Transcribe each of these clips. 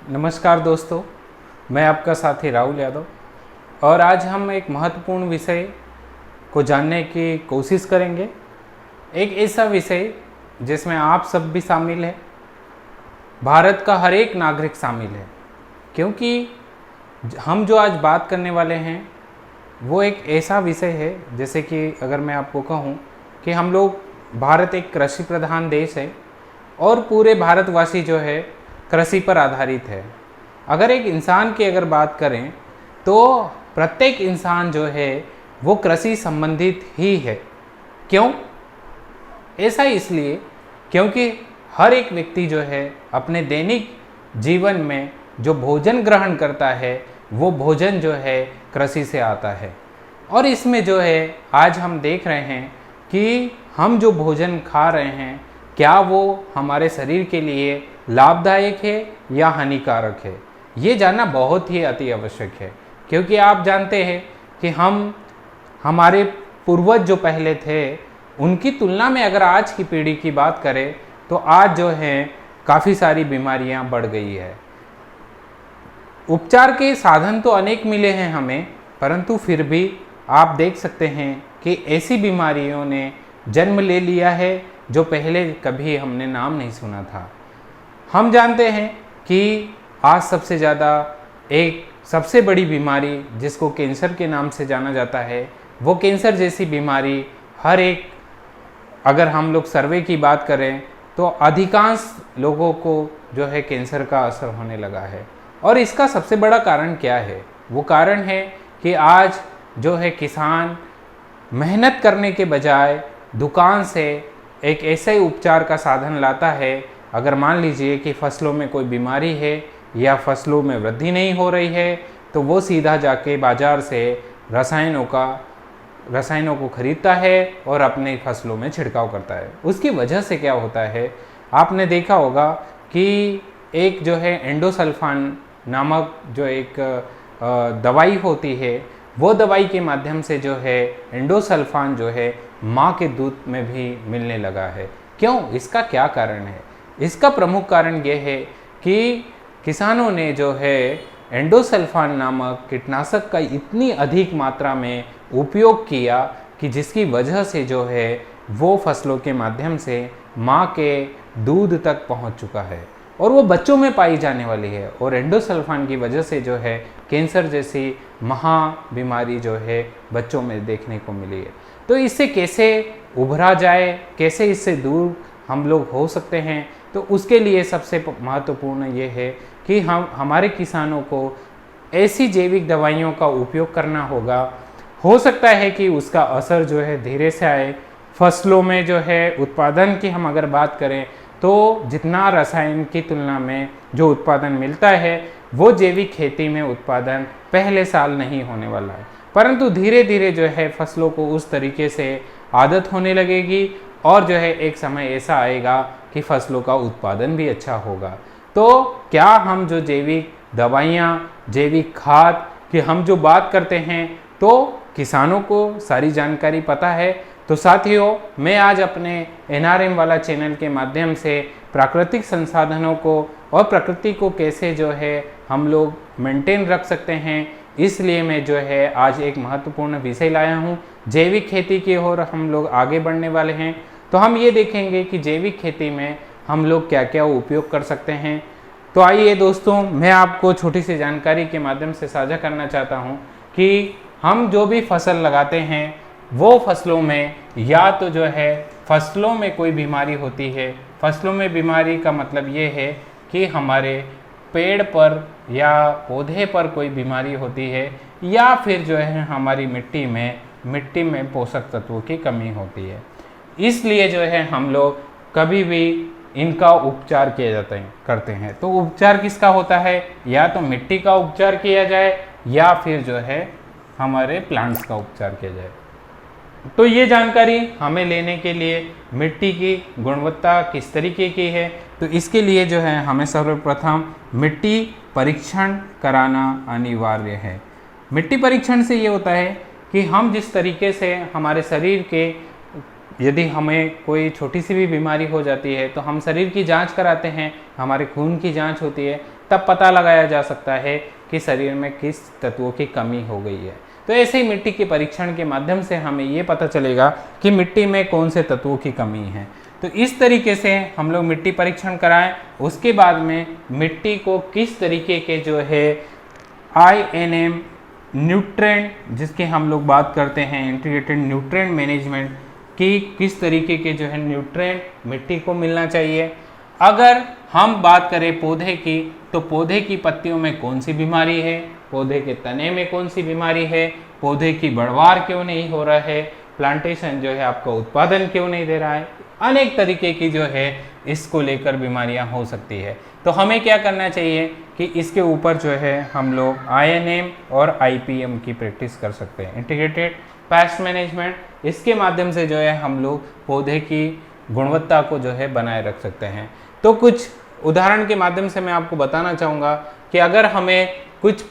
नमस्कार दोस्तों, मैं आपका साथी राहुल यादव और आज हम एक महत्वपूर्ण विषय को जानने की कोशिश करेंगे। एक ऐसा विषय जिसमें आप सब भी शामिल हैं, भारत का हर एक नागरिक शामिल है, क्योंकि हम जो आज बात करने वाले हैं वो एक ऐसा विषय है, जैसे कि अगर मैं आपको कहूँ कि हम लोग भारत एक कृषि प्रधान देश है और पूरे भारतवासी जो है कृषि पर आधारित है। अगर एक इंसान की अगर बात करें तो प्रत्येक इंसान जो है वो कृषि संबंधित ही है। क्यों? ऐसा इसलिए क्योंकि हर एक व्यक्ति जो है अपने दैनिक जीवन में जो भोजन ग्रहण करता है वो भोजन जो है कृषि से आता है। और इसमें जो है आज हम देख रहे हैं कि हम जो भोजन खा रहे हैं क्या वो हमारे शरीर के लिए लाभदायक है या हानिकारक है, ये जानना बहुत ही अति आवश्यक है। क्योंकि आप जानते हैं कि हमारे पूर्वज जो पहले थे उनकी तुलना में अगर आज की पीढ़ी की बात करें तो आज जो है काफ़ी सारी बीमारियां बढ़ गई है। उपचार के साधन तो अनेक मिले हैं हमें, परंतु फिर भी आप देख सकते हैं कि ऐसी बीमारियों ने जन्म ले लिया है जो पहले कभी हमने नाम नहीं सुना था। हम जानते हैं कि आज सबसे ज़्यादा एक सबसे बड़ी बीमारी जिसको कैंसर के नाम से जाना जाता है, वो कैंसर जैसी बीमारी हर एक, अगर हम लोग सर्वे की बात करें तो अधिकांश लोगों को जो है कैंसर का असर होने लगा है। और इसका सबसे बड़ा कारण क्या है? वो कारण है कि आज जो है किसान मेहनत करने के बजाय दुकान से एक ऐसे उपचार का साधन लाता है। अगर मान लीजिए कि फसलों में कोई बीमारी है या फसलों में वृद्धि नहीं हो रही है तो वो सीधा जाके बाज़ार से रसायनों को खरीदता है और अपने फसलों में छिड़काव करता है। उसकी वजह से क्या होता है, आपने देखा होगा कि एक जो है एंडोसल्फान नामक जो एक दवाई होती है, वो दवाई के माध्यम से जो है एंडोसल्फान जो है माँ के दूध में भी मिलने लगा है। क्यों? इसका क्या कारण है? इसका प्रमुख कारण ये है कि किसानों ने जो है एंडोसल्फान नामक कीटनाशक का इतनी अधिक मात्रा में उपयोग किया कि जिसकी वजह से जो है वो फसलों के माध्यम से माँ के दूध तक पहुँच चुका है और वो बच्चों में पाई जाने वाली है। और एंडोसल्फान की वजह से जो है कैंसर जैसी महा बीमारी जो है बच्चों में देखने को मिली है। तो इससे कैसे उभरा जाए, कैसे इससे दूर हम लोग हो सकते हैं, तो उसके लिए सबसे महत्वपूर्ण ये है कि हमारे किसानों को ऐसी जैविक दवाइयों का उपयोग करना होगा। हो सकता है कि उसका असर जो है धीरे से आए। फसलों में जो है उत्पादन की हम अगर बात करें तो जितना रसायन की तुलना में जो उत्पादन मिलता है वो जैविक खेती में उत्पादन पहले साल नहीं होने वाला है, परंतु धीरे धीरे जो है फसलों को उस तरीके से आदत होने लगेगी और जो है एक समय ऐसा आएगा कि फसलों का उत्पादन भी अच्छा होगा। तो क्या हम जो जैविक दवाइयाँ, जैविक खाद की हम जो बात करते हैं तो किसानों को सारी जानकारी पता है। तो साथियों, मैं आज अपने NRM वाला चैनल के माध्यम से प्राकृतिक संसाधनों को और प्रकृति को कैसे जो है हम लोग मेंटेन रख सकते हैं, इसलिए मैं जो है आज एक महत्वपूर्ण विषय लाया हूँ। जैविक खेती की ओर हम लोग आगे बढ़ने वाले हैं। तो हम ये देखेंगे कि जैविक खेती में हम लोग क्या क्या उपयोग कर सकते हैं। तो आइए दोस्तों, मैं आपको छोटी सी जानकारी के माध्यम से साझा करना चाहता हूँ कि हम जो भी फसल लगाते हैं वो फसलों में या तो जो है फसलों में कोई बीमारी होती है। फसलों में बीमारी का मतलब ये है कि हमारे पेड़ पर या पौधे पर कोई बीमारी होती है या फिर जो है हमारी मिट्टी में पोषक तत्वों की कमी होती है। इसलिए जो है हम लोग कभी भी इनका उपचार करते हैं। तो उपचार किसका होता है? या तो मिट्टी का उपचार किया जाए या फिर जो है हमारे प्लांट्स का उपचार किया जाए। तो ये जानकारी हमें लेने के लिए मिट्टी की गुणवत्ता किस तरीके की है, तो इसके लिए जो है हमें सर्वप्रथम मिट्टी परीक्षण कराना अनिवार्य है। मिट्टी परीक्षण से ये होता है कि हम जिस तरीके से हमारे शरीर के यदि हमें कोई छोटी सी भी बीमारी हो जाती है तो हम शरीर की जांच कराते हैं, हमारे खून की जांच होती है, तब पता लगाया जा सकता है कि शरीर में किस तत्वों की कमी हो गई है। तो ऐसे ही मिट्टी के परीक्षण के माध्यम से हमें ये पता चलेगा कि मिट्टी में कौन से तत्वों की कमी है। तो इस तरीके से हम लोग मिट्टी परीक्षण कराएं। उसके बाद में मिट्टी को किस तरीके के जो है INM न्यूट्रेंट, जिसके हम लोग बात करते हैं इंटीग्रेटेड न्यूट्रेंट मैनेजमेंट, कि किस तरीके के जो है न्यूट्रेंट मिट्टी को मिलना चाहिए। अगर हम बात करें पौधे की, तो पौधे की पत्तियों में कौन सी बीमारी है, पौधे के तने में कौन सी बीमारी है, पौधे की बढ़वार क्यों नहीं हो रहा है, प्लांटेशन जो है आपका उत्पादन क्यों नहीं दे रहा है, अनेक तरीके की जो है इसको लेकर बीमारियां हो सकती है। तो हमें क्या करना चाहिए कि इसके ऊपर जो है हम लोग INM और IPM की प्रैक्टिस कर सकते हैं, इंटीग्रेटेड पेस्ट मैनेजमेंट। इसके माध्यम से जो है हम लोग पौधे की गुणवत्ता को जो है बनाए रख सकते हैं। तो कुछ उदाहरण के माध्यम से मैं आपको बताना चाहूँगा कि अगर हमें कुछ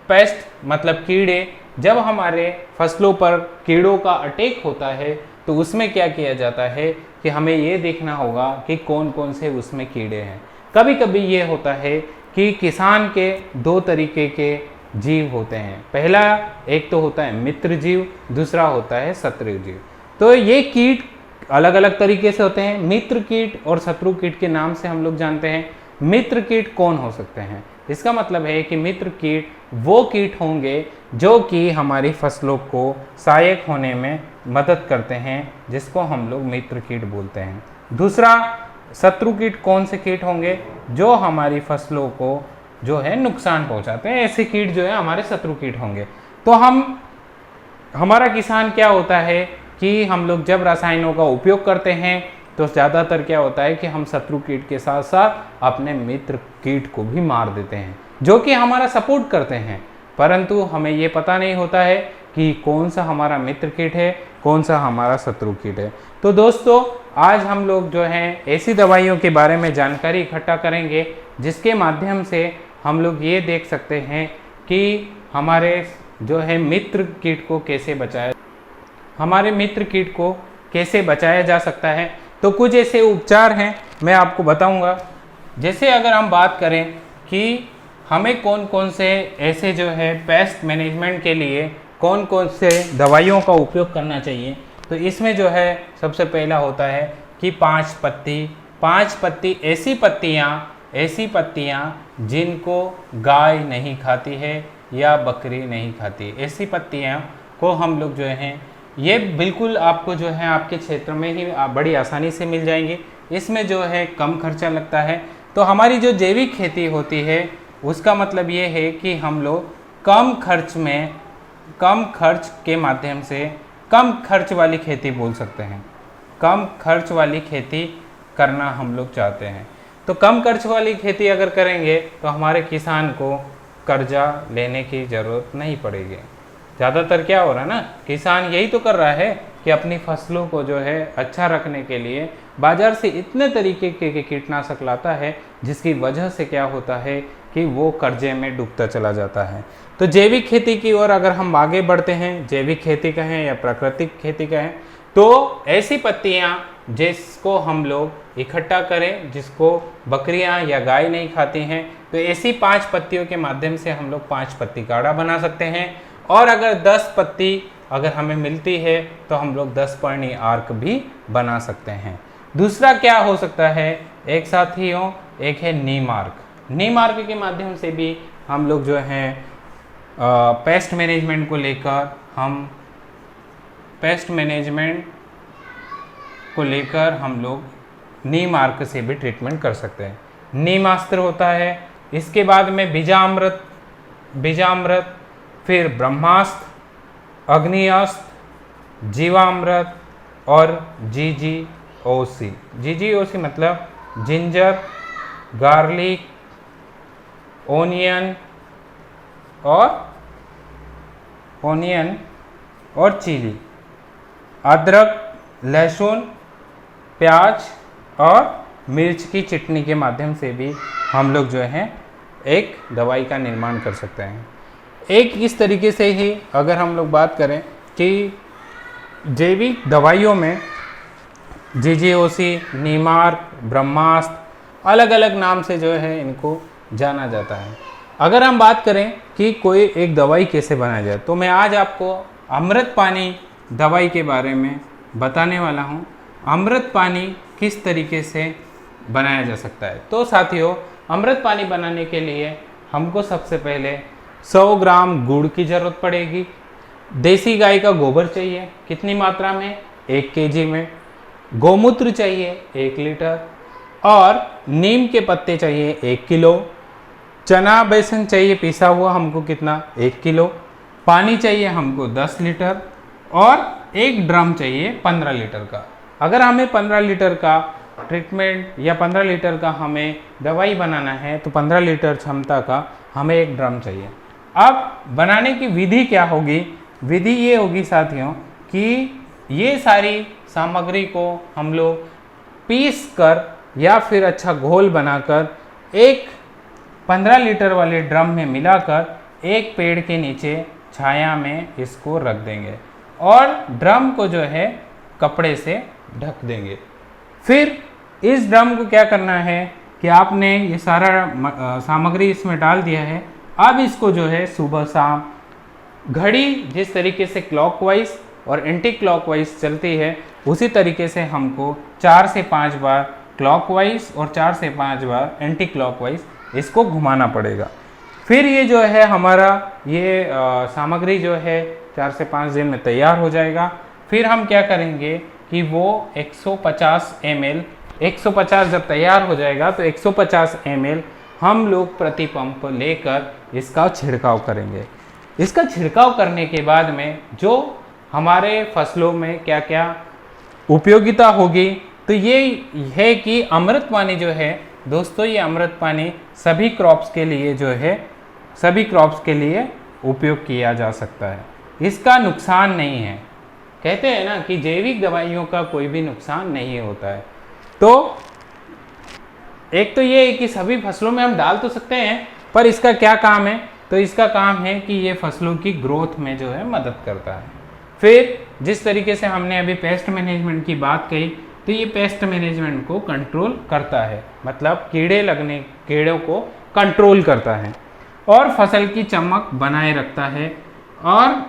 पेस्ट मतलब कीड़े, जब हमारे फसलों पर कीड़ों का अटैक होता है तो उसमें क्या किया जाता है कि हमें ये देखना होगा कि कौन कौन से उसमें कीड़े हैं। कभी कभी ये होता है कि किसान के दो तरीके के जीव होते हैं। पहला एक तो होता है मित्र जीव, दूसरा होता है शत्रु जीव। तो ये कीट अलग अलग तरीके से होते हैं। मित्र कीट और शत्रु कीट के नाम से हम लोग जानते हैं। मित्र कीट कौन हो सकते हैं? इसका मतलब है कि मित्र कीट वो कीट होंगे जो कि हमारी फसलों को सहायक होने में मदद करते हैं, जिसको हम लोग मित्र कीट बोलते हैं। दूसरा शत्रु कीट कौन से कीट होंगे? जो हमारी फसलों को जो है नुकसान पहुंचाते हैं, ऐसे कीट जो है हमारे शत्रु कीट होंगे। तो हमारा किसान क्या होता है कि हम लोग जब रसायनों का उपयोग करते हैं तो ज़्यादातर क्या होता है कि हम शत्रु कीट के साथ साथ अपने मित्र कीट को भी मार देते हैं, जो कि हमारा सपोर्ट करते हैं, परंतु हमें ये पता नहीं होता है कि कौन सा हमारा मित्र कीट है, कौन सा हमारा शत्रु कीट है। तो दोस्तों, आज हम लोग जो हैं ऐसी दवाइयों के बारे में जानकारी इकट्ठा करेंगे जिसके माध्यम से हम लोग ये देख सकते हैं कि हमारे जो है मित्र कीट को कैसे बचाया जा सकता है। तो कुछ ऐसे उपचार हैं मैं आपको बताऊंगा। जैसे अगर हम बात करें कि हमें कौन कौन से ऐसे जो है पेस्ट मैनेजमेंट के लिए कौन कौन से दवाइयों का उपयोग करना चाहिए, तो इसमें जो है सबसे पहला होता है कि 5 पत्ती ऐसी पत्तियां जिनको गाय नहीं खाती है या बकरी नहीं खाती, ऐसी पत्तियां को हम लोग जो हैं ये बिल्कुल आपको जो है आपके क्षेत्र में ही बड़ी आसानी से मिल जाएंगी। इसमें जो है कम खर्चा लगता है। तो हमारी जो जैविक खेती होती है उसका मतलब ये है कि हम लोग कम खर्च के माध्यम से कम खर्च वाली खेती बोल सकते हैं। कम खर्च वाली खेती करना हम लोग चाहते हैं। तो कम खर्च वाली खेती अगर करेंगे तो हमारे किसान को कर्जा लेने की ज़रूरत नहीं पड़ेगी। ज़्यादातर क्या हो रहा है ना, किसान यही तो कर रहा है कि अपनी फसलों को जो है अच्छा रखने के लिए बाज़ार से इतने तरीके के कीटनाशक लाता है, जिसकी वजह से क्या होता है कि वो कर्जे में डूबता चला जाता है। तो जैविक खेती की ओर अगर हम आगे बढ़ते हैं, जैविक खेती कहें या प्राकृतिक खेती कहें, तो ऐसी पत्तियां जिसको हम लोग इकट्ठा करें, जिसको बकरियां या गाय नहीं खाती हैं, तो ऐसी 5 पत्तियों के माध्यम से हम लोग 5 पत्ती काढ़ा बना सकते हैं। और अगर 10 पत्ती अगर हमें मिलती है तो हम लोग 10 पर्णी आर्क भी बना सकते हैं। दूसरा क्या हो सकता है एक साथियों, एक है नीम आर्क। नीम आर्क के माध्यम से भी हम लोग जो हैं पेस्ट मैनेजमेंट को लेकर हम लोग नीम आर्क से भी ट्रीटमेंट कर सकते हैं। नीमास्त्र होता है, इसके बाद में बीजामृत, फिर ब्रह्मास्त्र, अग्नियास्त्र, जीवामृत और GGOC। GGOC मतलब जिंजर, गार्लिक, ओनियन और चिली, अदरक, लहसुन, प्याज और मिर्च की चटनी के माध्यम से भी हम लोग जो है एक दवाई का निर्माण कर सकते हैं। एक इस तरीके से ही अगर हम लोग बात करें कि जैविक दवाइयों में जीजीओसी, नीमार्क, ब्रह्मास्त्र, अलग अलग नाम से जो है इनको जाना जाता है। अगर हम बात करें कि कोई एक दवाई कैसे बनाया जाए, तो मैं आज आपको अमृत पानी दवाई के बारे में बताने वाला हूँ। अमृत पानी किस तरीके से बनाया जा सकता है। तो साथियों, अमृत पानी बनाने के लिए हमको सबसे पहले 100 ग्राम गुड़ की ज़रूरत पड़ेगी। देसी गाय का गोबर चाहिए, कितनी मात्रा में, 1 केजी में। गौमूत्र चाहिए 1 लीटर, और नीम के पत्ते चाहिए 1 किलो। चना बेसन चाहिए पिसा हुआ हमको कितना, 1 किलो। पानी चाहिए हमको 10 लीटर, और एक ड्रम चाहिए 15 लीटर का। अगर हमें 15 लीटर का ट्रीटमेंट या 15 लीटर का हमें दवाई बनाना है, तो 15 लीटर क्षमता का हमें एक ड्रम चाहिए। अब बनाने की विधि क्या होगी? विधि ये होगी साथियों कि ये सारी सामग्री को हम लोग पीस कर या फिर अच्छा घोल बनाकर एक 15 लीटर वाले ड्रम में मिलाकर एक पेड़ के नीचे छाया में इसको रख देंगे, और ड्रम को जो है कपड़े से ढक देंगे। फिर इस ड्रम को क्या करना है कि आपने ये सारा सामग्री इसमें डाल दिया है। अब इसको जो है सुबह शाम घड़ी जिस तरीके से क्लॉकवाइज और एंटी क्लॉकवाइज चलती है, उसी तरीके से हमको 4 से 5 बार क्लॉकवाइज और 4 से 5 बार एंटी क्लॉकवाइज इसको घुमाना पड़ेगा। फिर ये जो है हमारा ये सामग्री जो है 4 से 5 दिन में तैयार हो जाएगा। फिर हम क्या करेंगे कि वो 150 ml 150 जब तैयार हो जाएगा तो 150 ml हम लोग प्रति पंप लेकर इसका छिड़काव करेंगे। इसका छिड़काव करने के बाद में जो हमारे फसलों में क्या क्या उपयोगिता होगी, तो ये है कि अमृत पानी जो है दोस्तों, ये अमृत पानी सभी क्रॉप्स के लिए जो है सभी क्रॉप्स के लिए उपयोग किया जा सकता है। इसका नुकसान नहीं है। कहते हैं ना कि जैविक दवाइयों का कोई भी नुकसान नहीं होता है। तो एक तो ये है कि सभी फसलों में हम डाल तो सकते हैं, पर इसका क्या काम है? तो इसका काम है कि ये फसलों की ग्रोथ में जो है मदद करता है। फिर जिस तरीके से हमने अभी पेस्ट मैनेजमेंट की बात कही, तो ये पेस्ट मैनेजमेंट को कंट्रोल करता है, मतलब कीड़ों को कंट्रोल करता है और फसल की चमक बनाए रखता है, और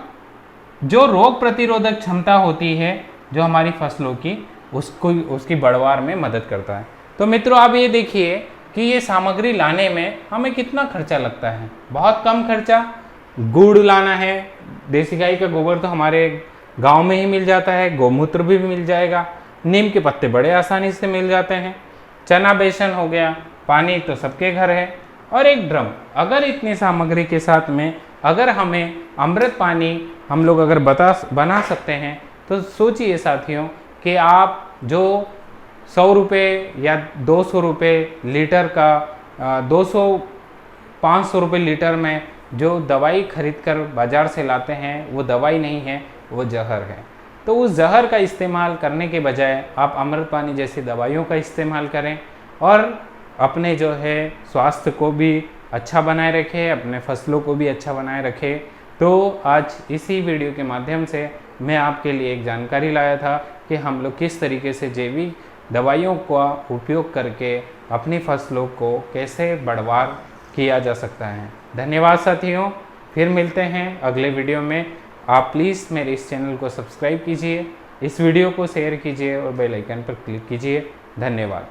जो रोग प्रतिरोधक क्षमता होती है जो हमारी फसलों की, उसकी बढ़वार में मदद करता है। तो मित्रों, आप ये देखिए कि ये सामग्री लाने में हमें कितना खर्चा लगता है। बहुत कम खर्चा। गुड़ लाना है, देसी गाय का गोबर तो हमारे गांव में ही मिल जाता है, गौमूत्र भी मिल जाएगा, नीम के पत्ते बड़े आसानी से मिल जाते हैं, चना बेसन हो गया, पानी तो सबके घर है, और एक ड्रम। अगर इतनी सामग्री के साथ में अगर हमें अमृत पानी हम लोग अगर बना सकते हैं, तो सोचिए साथियों कि आप जो 100 रुपये या 200 रुपये लीटर का 200-500 रुपये लीटर में जो दवाई खरीद कर बाज़ार से लाते हैं, वो दवाई नहीं है, वो जहर है। तो उस जहर का इस्तेमाल करने के बजाय आप अमृत पानी जैसी दवाइयों का इस्तेमाल करें और अपने जो है स्वास्थ्य को भी अच्छा बनाए रखें, अपने फसलों को भी अच्छा बनाए रखें। तो आज इसी वीडियो के माध्यम से मैं आपके लिए एक जानकारी लाया था कि हम लोग किस तरीके से जैविक दवाइयों का उपयोग करके अपनी फसलों को कैसे बढ़वार किया जा सकता है। धन्यवाद साथियों, फिर मिलते हैं अगले वीडियो में। आप प्लीज़ मेरे इस चैनल को सब्सक्राइब कीजिए, इस वीडियो को शेयर कीजिए और बेल आइकन पर क्लिक कीजिए। धन्यवाद।